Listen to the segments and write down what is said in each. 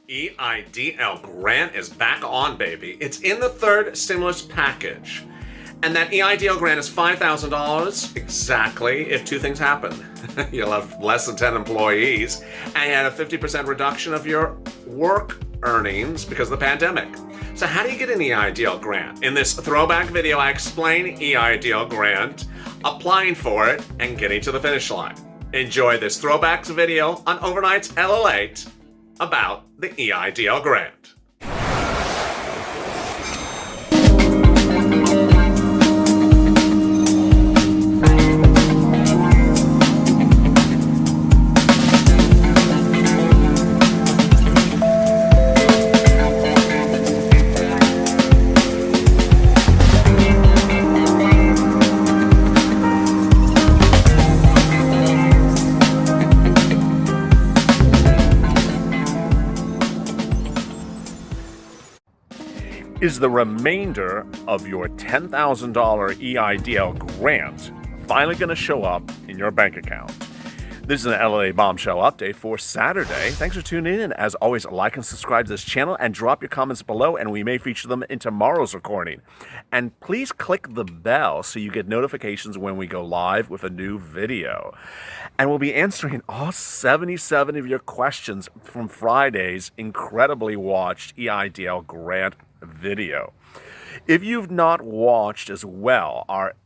Eidl grant is back on, baby. It's in the third stimulus package. And that Eidl grant is $5,000 exactly if two things happen. You'll have less than 10 employees and a 50% reduction of your work earnings because of the pandemic. So how do you get an Eidl grant? In this throwback video, I explain Eidl grant, applying for it, and getting to the finish line. Enjoy this throwbacks video on Overnight's Lalate about the Eidl grant. Is the remainder of your $10,000 Eidl grant finally going to show up in your bank account? This is an LA Bombshell update for Saturday. Thanks for tuning in. As always, like and subscribe to this channel and drop your comments below, and we may feature them in tomorrow's recording. And please click the bell so you get notifications when we go live with a new video. And we'll be answering all 77 of your questions from Friday's incredibly watched Eidl grant video. If you've not watched as well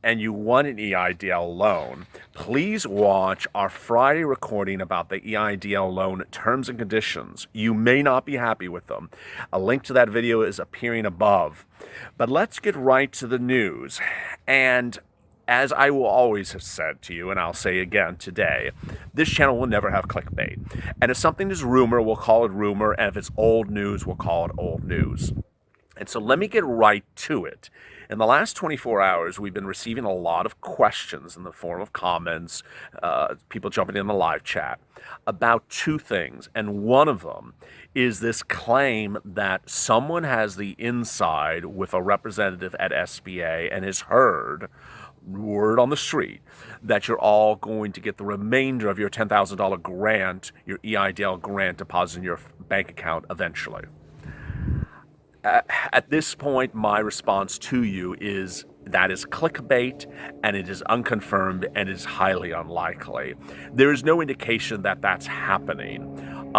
and you want an Eidl loan, please watch our Friday recording about the Eidl loan terms and conditions. You may not be happy with them. A link to that video is appearing above. But let's get right to the news. And as I will always have said to you, and I'll say again today, this channel will never have clickbait. And if something is rumor, we'll call it rumor. And if it's old news, we'll call it old news. And so let me get right to it. In the last 24 hours, we've been receiving a lot of questions in the form of comments, people jumping in the live chat, about two things. And one of them is this claim that someone has the inside with a representative at SBA and has heard word on the street that you're all going to get the remainder of your $10,000 grant, your Eidl grant, deposited in your bank account eventually. At this point, my response to you is that is clickbait, and it is unconfirmed, and it is highly unlikely. There is no indication that that's happening.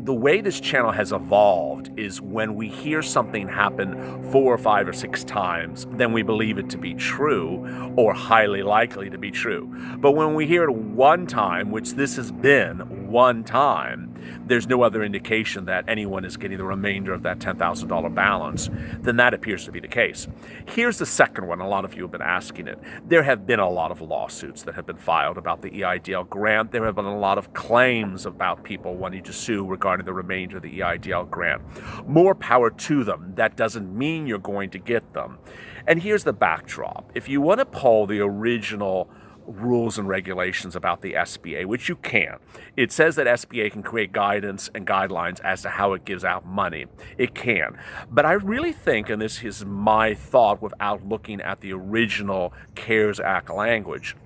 The way this channel has evolved is when we hear something happen 4 or 5 or 6 times, then we believe it to be true or highly likely to be true. But when we hear it one time, which this has been one time, there's no other indication that anyone is getting the remainder of that $10,000 balance, then that appears to be the case. Here's the second one. A lot of you have been asking it. There have been a lot of lawsuits that have been filed about the Eidl grant. There have been a lot of claims about people wanting to sue regarding the remainder of the Eidl grant. More power to them. That doesn't mean you're going to get them. And here's the backdrop. If you want to pull the original rules and regulations about the SBA, which you can. It says that SBA can create guidance and guidelines as to how it gives out money. It can. But I really think, and this is my thought without looking at the original CARES Act language,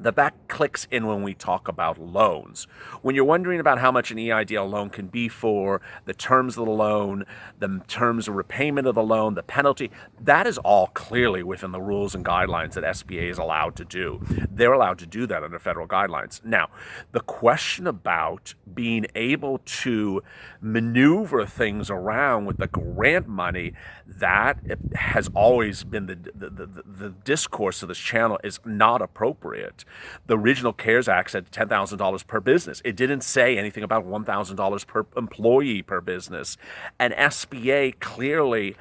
that clicks in when we talk about loans. When you're wondering about how much an Eidl loan can be for, the terms of the loan, the terms of repayment of the loan, the penalty, that is all clearly within the rules and guidelines that SBA is allowed to do. They're allowed to do that under federal guidelines. Now, the question about being able to maneuver things around with the grant money, that has always been the discourse of this channel is not appropriate. The original CARES Act said $10,000 per business. It didn't say anything about $1,000 per employee per business. And SBA clearly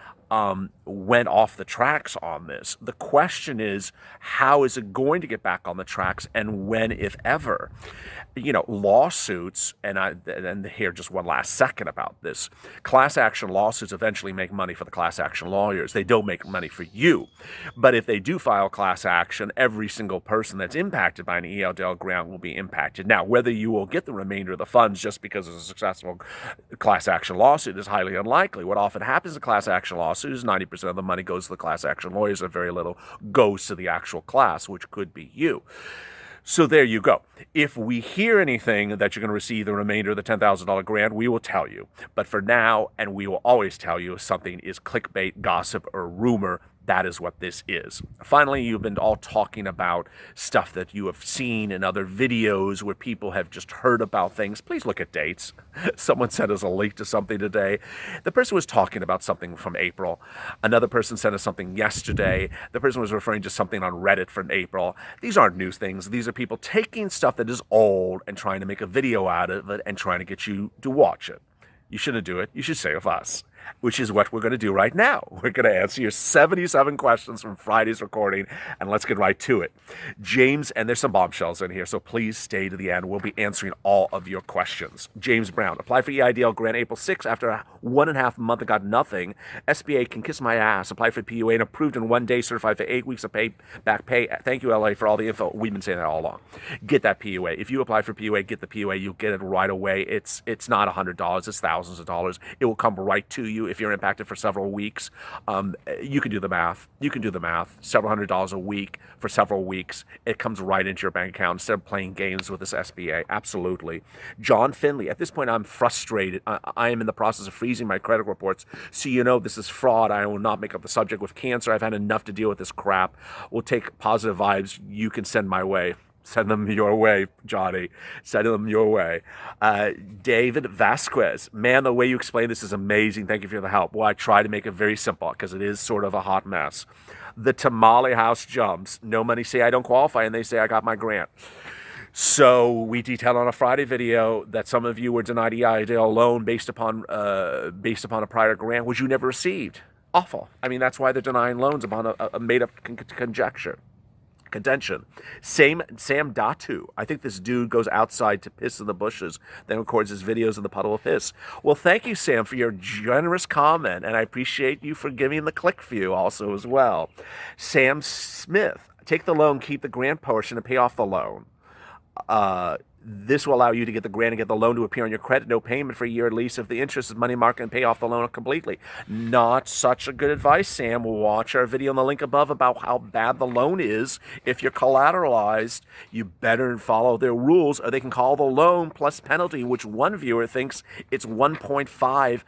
went off the tracks on this. The question is, how is it going to get back on the tracks, and when, if ever? You know, lawsuits, and here just one last second about this. Class action lawsuits eventually make money for the class action lawyers. They don't make money for you. But if they do file class action, every single person that's impacted by an Eidl grant will be impacted. Now, whether you will get the remainder of the funds just because it's a successful class action lawsuit is highly unlikely. What often happens in class action lawsuits is 90% of the money goes to the class action lawyers and very little goes to the actual class, which could be you. So there you go. If we hear anything that you're going to receive the remainder of the $10,000 grant, we will tell you. But for now, and we will always tell you, if something is clickbait, gossip, or rumor, that is what this is. Finally, you've been all talking about stuff that you have seen in other videos where people have just heard about things. Please look at dates. Someone sent us a link to something today. The person was talking about something from April. Another person sent us something yesterday. The person was referring to something on Reddit from April. These aren't news things. These are people taking stuff that is old and trying to make a video out of it and trying to get you to watch it. You shouldn't do it. You should stay with us, which is what we're going to do right now. We're going to answer your 77 questions from Friday's recording, and let's get right to it. James, and there's some bombshells in here, so please stay to the end. We'll be answering all of your questions. James Brown, applied for Eidl grant April 6th after 1.5 months and got nothing. SBA can kiss my ass. Applied for PUA and approved in 1 day, certified for 8 weeks of back pay. Thank you, LA, for all the info. We've been saying that all along. Get that PUA. If you apply for PUA, get the PUA. You'll get it right away. It's not $100. It's thousands of dollars. It will come right to you if you're impacted for several weeks. You can do the math. Several $100s a week for several weeks. It comes right into your bank account instead of playing games with this SBA. Absolutely. John Finley, at this point, I'm frustrated. I am in the process of freezing my credit reports. So you know this is fraud. I will not make up the subject with cancer. I've had enough to deal with this crap. We'll take positive vibes you can send my way. Send them your way, Johnny. Send them your way. David Vasquez. Man, the way you explain this is amazing. Thank you for the help. Well, I try to make it very simple because it is sort of a hot mess. The tamale house jumps. No money say I don't qualify, and they say I got my grant. So we detailed on a Friday video that some of you were denied Eidl loan based upon a prior grant, which you never received. Awful. I mean, that's why they're denying loans upon a made-up contention. Sam Datu. I think this dude goes outside to piss in the bushes, then records his videos in the puddle of piss. Well, thank you, Sam, for your generous comment, and I appreciate you for giving the click view also as well. Sam Smith. Take the loan, keep the grant portion, and pay off the loan. This will allow you to get the grant and get the loan to appear on your credit. No payment for a year at least if the interest is money market and pay off the loan completely. Not such a good advice, Sam. Watch our video in the link above about how bad the loan is. If you're collateralized, you better follow their rules or they can call the loan plus penalty, which one viewer thinks it's 1.5.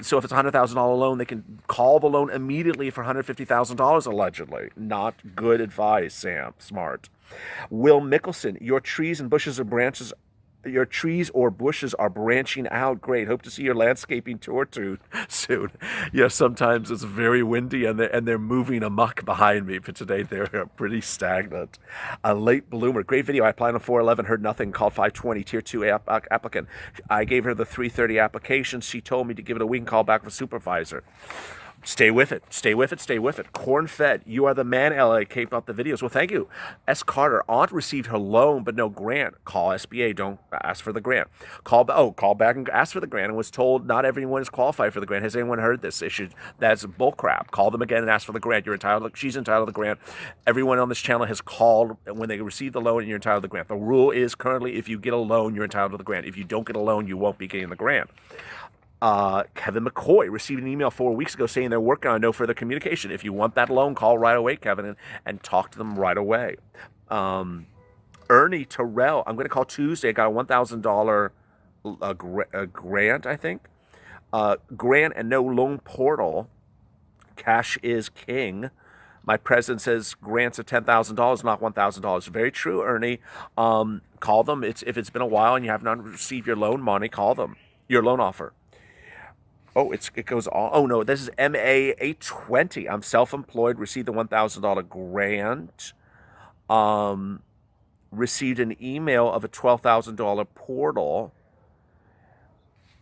So if it's a $100,000 loan, they can call the loan immediately for $150,000 allegedly. Not good advice, Sam. Smart. Will Mickelson, your trees or bushes are branching out. Great. Hope to see your landscaping tour soon. Yeah, sometimes it's very windy and they're moving amok behind me, but today they're pretty stagnant. A late bloomer. Great video. I applied on 411, heard nothing, called 520, tier 2 applicant. I gave her the 330 application. She told me to give it a week and call back with supervisor. Stay with it. Corn fed. You are the man, LA. Keep up the videos. Well, thank you. S. Carter. Aunt received her loan, but no grant. Call SBA. Don't ask for the grant. Call back and ask for the grant and was told not everyone is qualified for the grant. Has anyone heard this issue? That's bullcrap. Call them again and ask for the grant. You're entitled. She's entitled to the grant. Everyone on this channel has called when they receive the loan and you're entitled to the grant. The rule is currently if you get a loan, you're entitled to the grant. If you don't get a loan, you won't be getting the grant. Kevin McCoy received an email 4 weeks ago saying they're working on no further communication. If you want that loan, call right away, Kevin, and talk to them right away. Ernie Terrell, I'm going to call Tuesday. I got a $1,000 grant, I think. Grant and no loan portal. Cash is king. My president says grants of $10,000, not $1,000. Very true, Ernie. Call them. If it's been a while and you have not received your loan money, call them. Your loan offer. Oh, it goes on. Oh, no, this is MA820. I'm self-employed, received the $1,000 grant. Received an email of a $12,000 portal.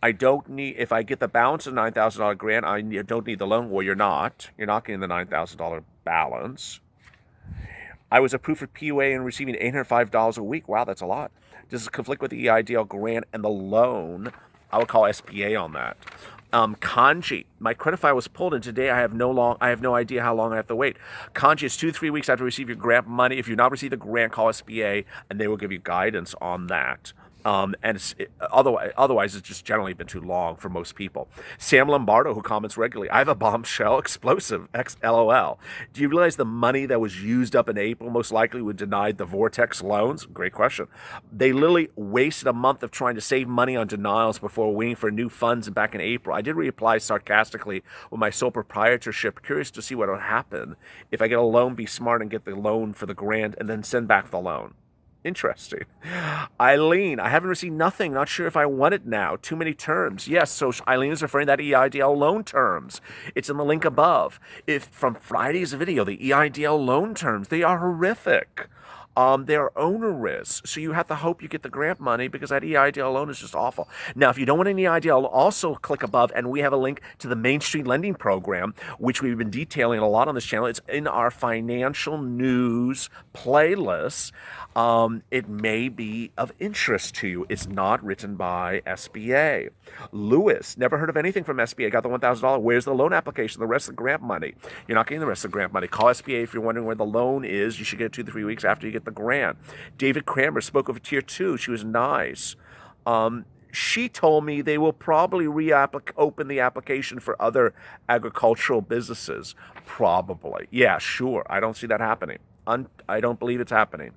I don't need, if I get the balance of $9,000 grant, I don't need the loan. Well, you're not. You're not getting the $9,000 balance. I was approved for PUA and receiving $805 a week. Wow, that's a lot. Does this conflict with the Eidl grant and the loan? I would call SPA on that. Kanji, my credit file was pulled, and today I have no idea how long I have to wait. Kanji, it's 2-3 weeks after you receive your grant money. If you not receive the grant, call SBA, and they will give you guidance on that. And otherwise, it's just generally been too long for most people. Sam Lombardo, who comments regularly, I have a bombshell explosive, XLOL. Do you realize the money that was used up in April most likely would denied the Vortex loans? Great question. They literally wasted a month of trying to save money on denials before waiting for new funds back in April. I did reply sarcastically with my sole proprietorship, curious to see what would happen if I get a loan, be smart and get the loan for the grant and then send back the loan. Interesting. Eileen, I haven't received nothing. Not sure if I want it now. Too many terms. Yes, so Eileen is referring to that EIDL loan terms. It's in the link above. If from Friday's video, the EIDL loan terms, they are horrific. They are onerous, so you have to hope you get the grant money because that EIDL loan is just awful. Now, if you don't want an EIDL, also click above, and we have a link to the Main Street Lending Program, which we've been detailing a lot on this channel. It's in our financial news playlist. It may be of interest to you. It's not written by SBA. Lewis, never heard of anything from SBA. Got the $1,000. Where's the loan application? The rest of the grant money. You're not getting the rest of the grant money. Call SBA if you're wondering where the loan is. You should get it 2 to 3 weeks after you get the grant. David Kramer spoke of a tier 2. She was nice. She told me they will probably open the application for other agricultural businesses. Probably. Yeah, sure. I don't see that happening. I don't believe it's happening.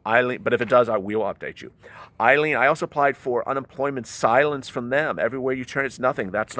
Eileen, but if it does, I will update you. Eileen, I also applied for unemployment silence from them. Everywhere you turn, it's nothing. That's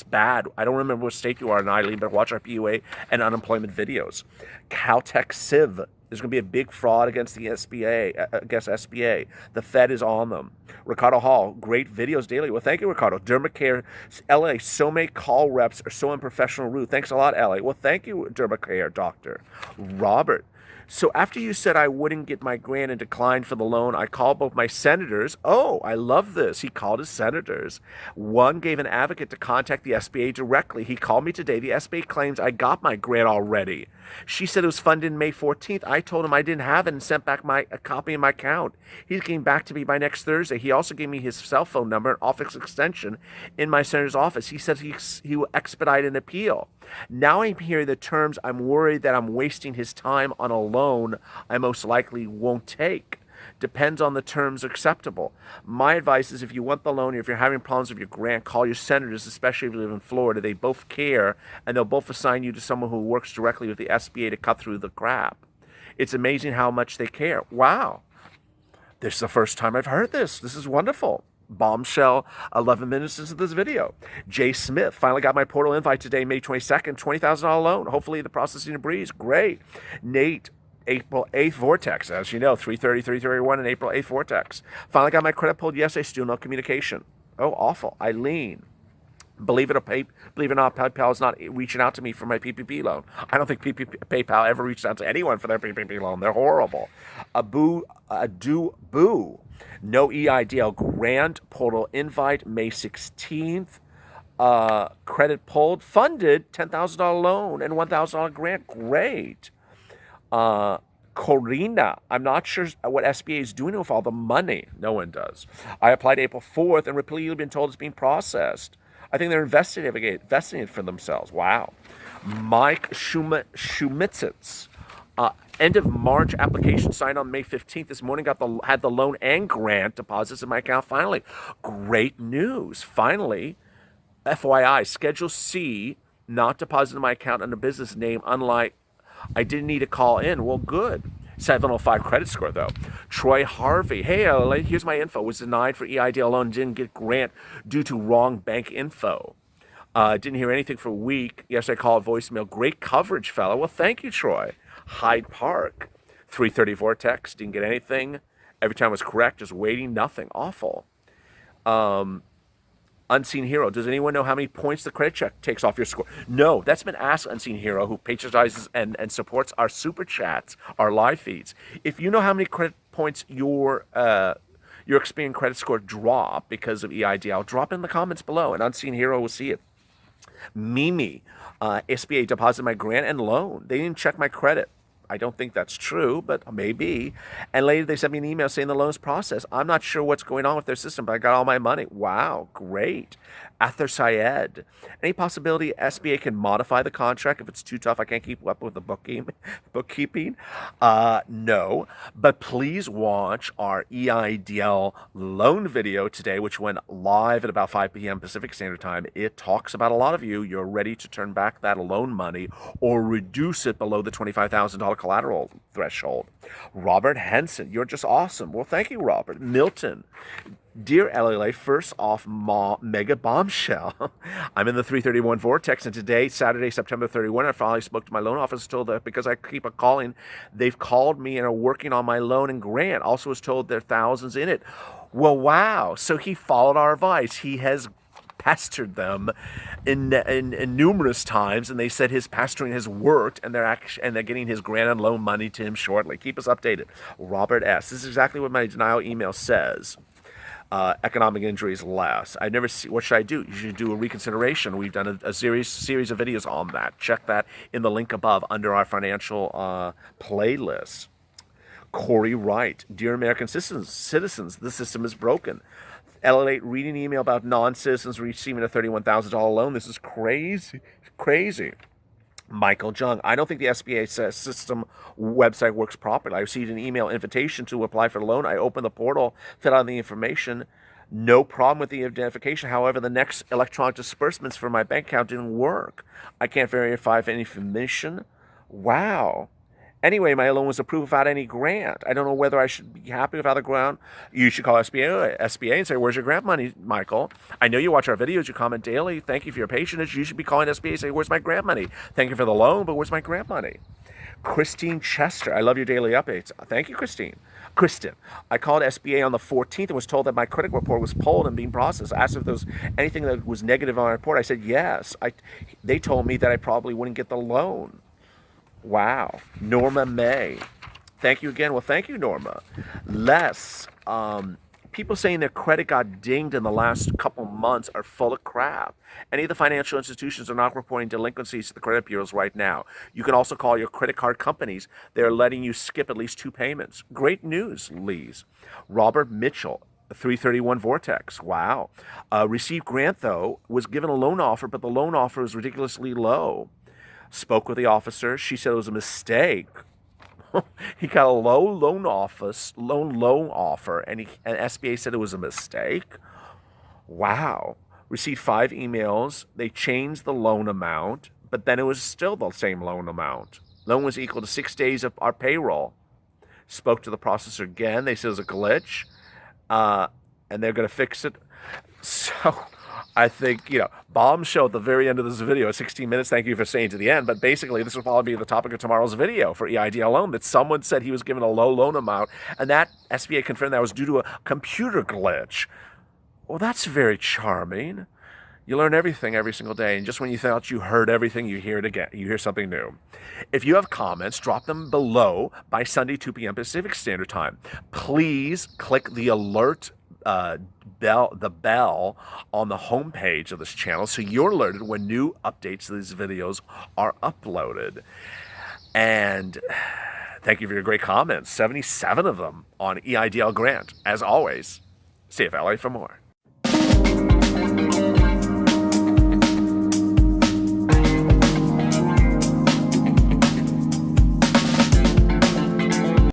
bad. I don't remember what state you are in, Eileen, but watch our PUA and unemployment videos. Caltech Civ. There's going to be a big fraud against the SBA. The Fed is on them. Ricardo Hall, great videos daily. Well, thank you, Ricardo. Dermacare, LA, so many call reps are so unprofessional, rude. Thanks a lot, LA. Well, thank you, Dermacare doctor. Robert, so after you said I wouldn't get my grant and declined for the loan, I called both my senators. Oh, I love this. He called his senators. One gave an advocate to contact the SBA directly. He called me today. The SBA claims I got my grant already. She said it was funded May 14th. I told him I didn't have it and sent back a copy of my account. He's getting back to me by next Thursday. He also gave me his cell phone number and office extension in my senator's office. He said he will expedite an appeal. Now I'm hearing the terms. I'm worried that I'm wasting his time on a loan I most likely won't take. Depends on the terms acceptable. My advice is if you want the loan or if you're having problems with your grant, call your senators, especially if you live in Florida. They both care, and they'll both assign you to someone who works directly with the SBA to cut through the crap. It's amazing how much they care. Wow. This is the first time I've heard this. This is wonderful. Bombshell 11 minutes into this video. Jay Smith, finally got my portal invite today, May 22nd, $20,000 loan. Hopefully the processing a breeze. Great. Nate, April 8th Vortex. As you know, 330, 331 and April 8th Vortex. Finally got my credit pulled yesterday, still no communication. Oh, awful. Eileen. Believe it or not, PayPal is not reaching out to me for my PPP loan. I don't think PayPal ever reached out to anyone for their PPP loan. They're horrible. Boo. No EIDL grant portal invite May 16th. Credit pulled, funded $10,000 loan and $1,000 grant. Great. Corina, I'm not sure what SBA is doing with all the money. No one does. I applied April 4th and repeatedly been told it's being processed. I think they're investigating it for themselves. Wow. Mike Shumitsits. End of March application signed on May 15th. This morning had the loan and grant deposits in my account finally. Great news. Finally, FYI, Schedule C not deposited in my account under business name, unlike I didn't need to call in. Well, good. 705 credit score, though. Troy Harvey. Hey, here's my info. Was denied for EIDL loan. Didn't get grant due to wrong bank info. Didn't hear anything for a week. Yesterday I called voicemail. Great coverage, fella. Well, thank you, Troy. Hyde Park. 330 Vortex. Didn't get anything. Every time was correct. Just waiting. Nothing. Awful. Unseen Hero. Does anyone know how many points the credit check takes off your score? No, that's been asked Unseen Hero, who patronizes and supports our super chats, our live feeds. If you know how many credit points your Experian credit score drop because of EIDL, drop it in the comments below, and Unseen Hero will see it. Mimi, SBA deposited my grant and loan. They didn't check my credit. I don't think that's true, but maybe. And later they sent me an email saying the loan's processed. I'm not sure what's going on with their system, but I got all my money. Wow, great. Ather Syed. Any possibility SBA can modify the contract if it's too tough? I can't keep up with the bookkeeping. No, but please watch our EIDL loan video today, which went live at about 5 p.m. Pacific Standard Time. It talks about a lot of you. You're ready to turn back that loan money or reduce it below the $25,000 collateral threshold. Robert Henson, you're just awesome. Well, thank you, Robert. Milton. Dear Lalate, first off, mega bombshell. I'm in the 331 vortex, and today, Saturday, September 31, I finally spoke to my loan office, told that because I keep calling, they've called me and are working on my loan and grant. Also was told there are thousands in it. Well, wow. So he followed our advice. He has pestered them in numerous times, and they said his pestering has worked, and they're getting his grant and loan money to him shortly. Keep us updated. Robert S. This is exactly what my denial email says. Economic injuries less. I never see. What should I do? You should do a reconsideration. We've done a series of videos on that. Check that in the link above under our financial playlist. Corey Wright, dear American citizens, the system is broken. Lalate, reading an email about non-citizens receiving a $31,000 loan. This is crazy. Michael Jung, I don't think the SBA system website works properly. I received an email invitation to apply for the loan. I opened the portal, filled out the information. No problem with the identification. However, the next electronic disbursements for my bank account didn't work. I can't verify any information. Wow. Anyway, my loan was approved without any grant. I don't know whether I should be happy without a grant. You should call SBA and say, where's your grant money, Michael? I know you watch our videos. You comment daily. Thank you for your patience. You should be calling SBA and say, where's my grant money? Thank you for the loan, but where's my grant money? Christine Chester, I love your daily updates. Thank you, Christine. Kristen, I called SBA on the 14th and was told that my credit report was pulled and being processed. I asked if there was anything that was negative on my report. I said yes. They told me that I probably wouldn't get the loan. Wow. Norma May. Thank you again. Well, thank you, Norma. Les, people saying their credit got dinged in the last couple months are full of crap. Any of the financial institutions are not reporting delinquencies to the credit bureaus right now. You can also call your credit card companies. They're letting you skip at least 2 payments. Great news, Lees. Robert Mitchell. 331 Vortex. Wow. Received grant, though, was given a loan offer, but the loan offer was ridiculously low. Spoke with the officer. She said it was a mistake. He got a loan offer, and SBA said it was a mistake. Wow. Received 5 emails. They changed the loan amount, but then it was still the same loan amount. Loan was equal to 6 days of our payroll. Spoke to the processor again. They said it was a glitch, and they're going to fix it. So I think, bombshell at the very end of this video, 16 minutes, thank you for staying to the end, but basically this will probably be the topic of tomorrow's video for EIDL loan, that someone said he was given a low loan amount, and that SBA confirmed that was due to a computer glitch. Well, that's very charming. You learn everything every single day, and just when you thought you heard everything, you hear it again. You hear something new. If you have comments, drop them below by Sunday, 2 p.m. Pacific Standard Time. Please click the alert bell on the homepage of this channel so you're alerted when new updates to these videos are uploaded. And thank you for your great comments. 77 of them on EIDL grant. As always, stay FLA for more.